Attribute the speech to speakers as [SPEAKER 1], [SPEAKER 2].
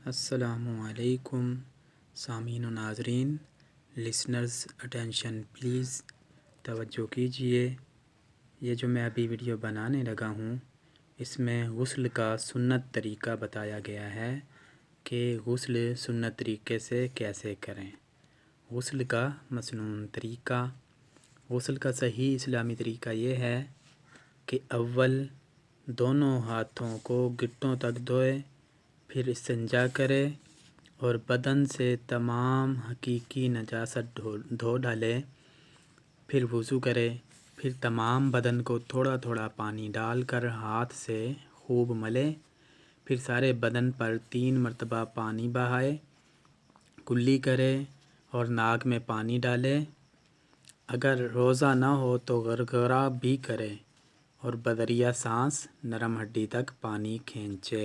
[SPEAKER 1] السلام علیکم سامعین و ناظرین، لسنرز اٹینشن پلیز، توجہ کیجیے۔ یہ جو میں ابھی ویڈیو بنانے لگا ہوں اس میں غسل کا سنت طریقہ بتایا گیا ہے کہ غسل سنت طریقے سے کیسے کریں۔ غسل کا مسنون طریقہ، غسل کا صحیح اسلامی طریقہ یہ ہے کہ اول دونوں ہاتھوں کو گٹوں تک دھوئے، پھر استنجا کرے اور بدن سے تمام حقیقی نجاست دھو ڈالے، پھر وضو کرے، پھر تمام بدن کو تھوڑا تھوڑا پانی ڈال کر ہاتھ سے خوب ملے، پھر سارے بدن پر 3 مرتبہ پانی بہائے، کلی کرے اور ناک میں پانی ڈالے۔ اگر روزہ نہ ہو تو غرغرہ بھی کرے اور بدریہ سانس نرم ہڈی تک پانی کھینچے۔